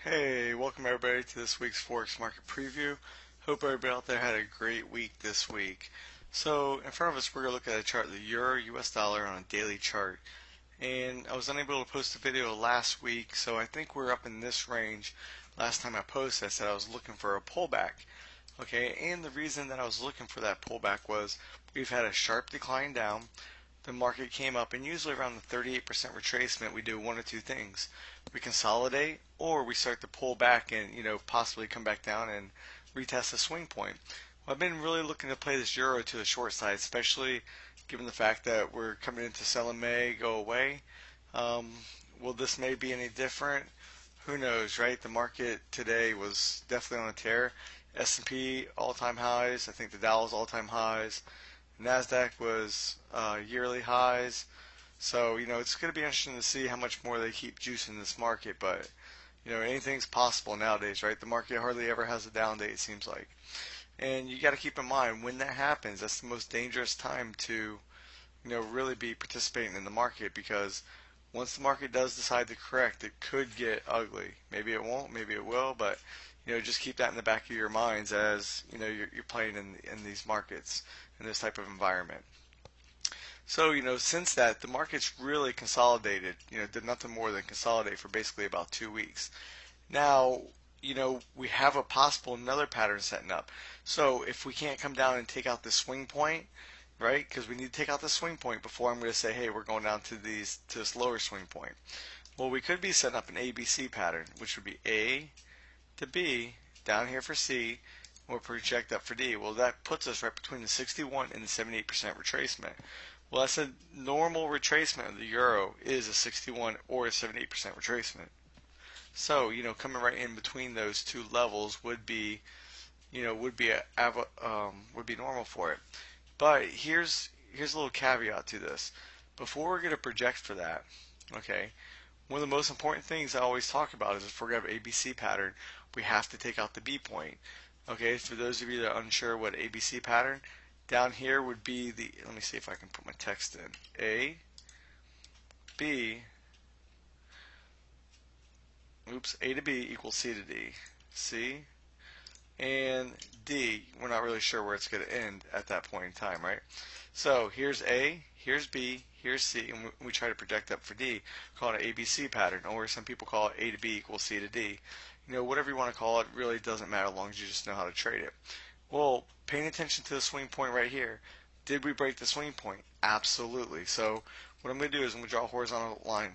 Hey, welcome everybody to this week's Forex market preview. Hope everybody out there had a great week this week. So, in front of us, we're going to look at a chart, the Euro US dollar on a daily chart. And I was unable to post a video last week, so I think we're up in this range. Last time I posted, I said I was looking for a pullback. Okay, and the reason that I was looking for that pullback was we've had a sharp decline down. The market came up, and usually around the 38% retracement, we do one or two things. We consolidate, or we start to pull back and possibly come back down and retest the swing point. Well, I've been really looking to play this euro to the short side, especially given the fact that we're coming into sell in May, go away. Will this May be any different? Who knows, right? The market today was definitely on a tear. S&P all-time highs. I think the Dow's all-time highs. NASDAQ was yearly highs. So, it's going to be interesting to see how much more they keep juicing this market. But, anything's possible nowadays, right? The market hardly ever has a down day, it seems like. And you got to keep in mind, when that happens, that's the most dangerous time to, really be participating in the market, because once the market does decide to correct, it could get ugly. Maybe it won't, maybe it will, but just keep that in the back of your minds as you're playing in these markets in this type of environment. So since that, the market's really consolidated. Did nothing more than consolidate for basically about 2 weeks. Now we have a possible another pattern setting up. So if we can't come down and take out the swing point, right? Because we need to take out the swing point before I'm going to say, hey, we're going down to this lower swing point. Well, we could be setting up an ABC pattern, which would be A to B, down here for C, and we'll project up for D. Well, that puts us right between the 61 and the 78% retracement. Well, that's a normal retracement of the euro is a 61 or a 78% retracement. So, coming right in between those two levels would be, would be normal for it. But here's a little caveat to this. Before we're going to project for that, okay, one of the most important things I always talk about is if we're going to have ABC pattern, we have to take out the B point. Okay, for those of you that are unsure what ABC pattern, down here would be the, let me see if I can put my text in. A, B, A to B equals C to D. C, and D, we're not really sure where it's going to end at that point in time, right? So here's A, here's B, here's C, and we try to project up for D, call it an ABC pattern, or some people call it A to B equals C to D. Whatever you want to call it really doesn't matter as long as you just know how to trade it. Well, paying attention to the swing point right here, did we break the swing point? Absolutely. So what I'm going to do is I'm going to draw a horizontal line.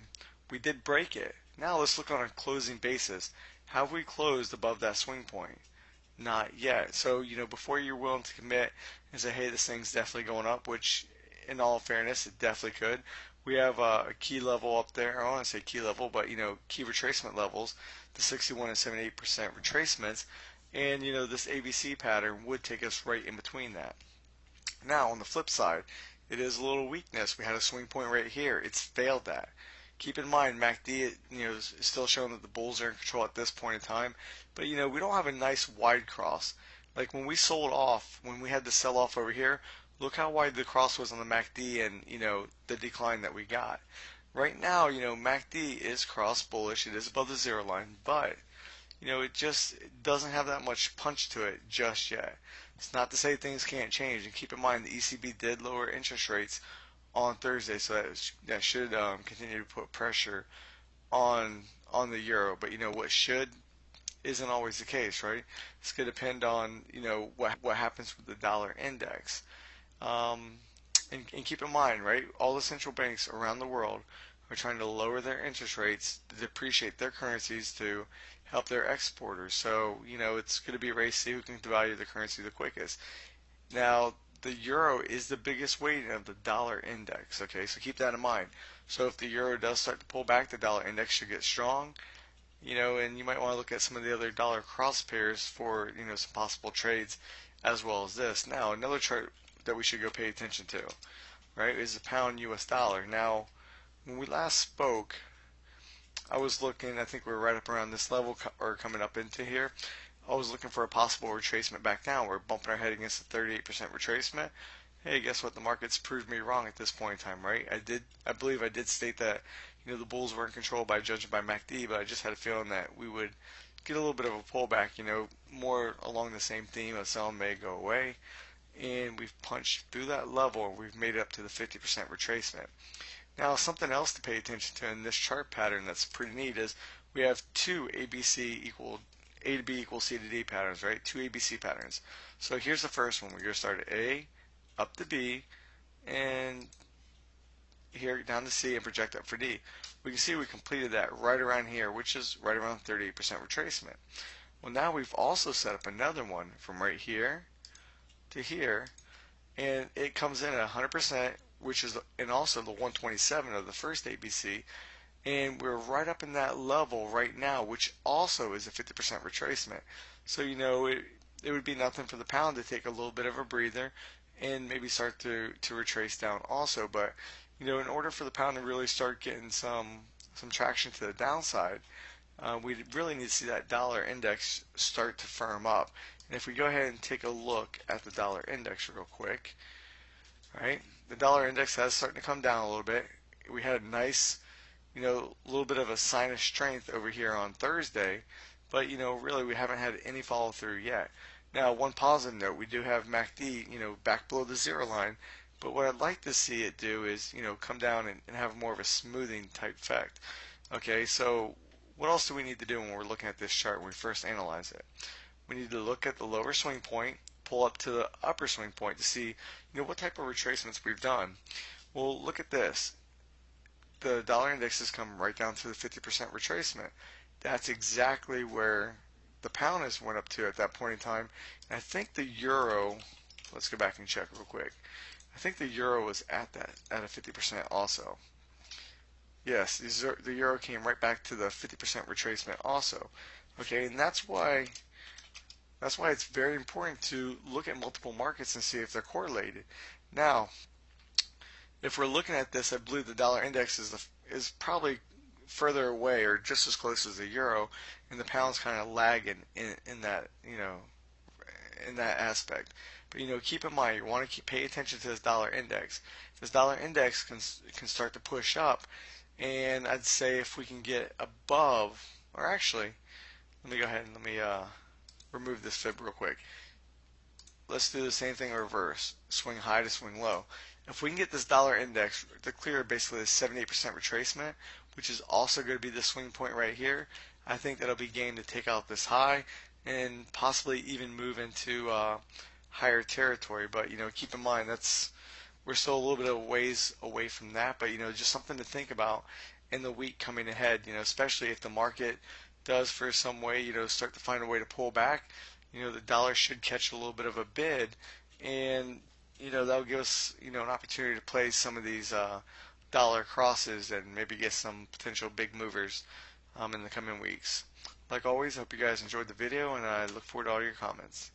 We did break it. Now let's look on a closing basis. Have we closed above that swing point? Not yet. So, before you're willing to commit and say, hey, this thing's definitely going up, which in all fairness, it definitely could. We have a key level up there. I don't want to say key level, but, key retracement levels, the 61 and 78% retracements. And, this ABC pattern would take us right in between that. Now, on the flip side, it is a little weakness. We had a swing point right here. It's failed that. Keep in mind, MACD, is still showing that the bulls are in control at this point in time. But, we don't have a nice wide cross. Like when we sold off, when we had the sell-off over here, look how wide the cross was on the MACD and, the decline that we got. Right now, MACD is cross bullish. It is above the zero line, but, it just doesn't have that much punch to it just yet. It's not to say things can't change. And keep in mind, the ECB did lower interest rates on Thursday, so that should continue to put pressure on the euro. But what should isn't always the case, right? It's going to depend on what happens with the dollar index. And keep in mind, right? All the central banks around the world are trying to lower their interest rates to depreciate their currencies to help their exporters. So it's going to be a race to see who can devalue the currency the quickest. Now, the euro is the biggest weight of the dollar index, okay? So keep that in mind. So if the euro does start to pull back, the dollar index should get strong, and you might want to look at some of the other dollar cross pairs for, some possible trades as well as this. Now, another chart that we should go pay attention to, right, is the pound US dollar. Now, when we last spoke, I was looking, I think we're right up around this level or coming up into here. I was looking for a possible retracement back down. We're bumping our head against the 38% retracement, hey, guess what? The market's proved me wrong at this point in time, right? I believe I did state that, the bulls were in control by judging by MACD, but I just had a feeling that we would get a little bit of a pullback, more along the same theme of selling may go away. And we've punched through that level and we've made it up to the 50% retracement. Now, something else to pay attention to in this chart pattern that's pretty neat is we have two ABC equal A to B equals C to D patterns, right? Two ABC patterns. So here's the first one. We're going to start at A, up to B, and here down to C and project up for D. We can see we completed that right around here, which is right around 38% retracement. Well, now we've also set up another one from right here to here, and it comes in at 100%, which is and also the 127 of the first ABC, and we're right up in that level right now, which also is a 50% retracement. So it would be nothing for the pound to take a little bit of a breather and maybe start to retrace down also. But in order for the pound to really start getting some traction to the downside, we really need to see that dollar index start to firm up. And if we go ahead and take a look at the dollar index real quick, right? The dollar index has started to come down a little bit. We had a nice, little bit of a sign of strength over here on Thursday, but really we haven't had any follow through yet. Now, one positive note, we do have MACD, back below the zero line, but what I'd like to see it do is, come down and have more of a smoothing type effect. Okay, so what else do we need to do when we're looking at this chart when we first analyze it? We need to look at the lower swing point, pull up to the upper swing point to see, what type of retracements we've done. Well, look at this. The dollar index has come right down to the 50% retracement. That's exactly where the pound has went up to at that point in time. And I think the euro, let's go back and check real quick. I think the euro was at a 50% also. Yes, the euro came right back to the 50% retracement also. Okay, and that's why it's very important to look at multiple markets and see if they're correlated. Now, if we're looking at this, I believe the dollar index is probably further away or just as close as the euro, and the pound's kind of lagging in that in that aspect. But keep in mind, you want to pay attention to this dollar index. This dollar index can start to push up, and I'd say if we can get above, or actually, let me go ahead and let me remove this fib real quick. Let's do the same thing in reverse. Swing high to swing low. If we can get this dollar index to clear basically the 78% retracement, which is also going to be the swing point right here, I think that'll be game to take out this high and possibly even move into higher territory. But keep in mind we're still a little bit of ways away from that. But just something to think about in the week coming ahead. Especially if the market does for some way start to find a way to pull back. The dollar should catch a little bit of a bid, and that'll give us an opportunity to play some of these dollar crosses and maybe get some potential big movers in the coming weeks. Like always, I hope you guys enjoyed the video, and I look forward to all your comments.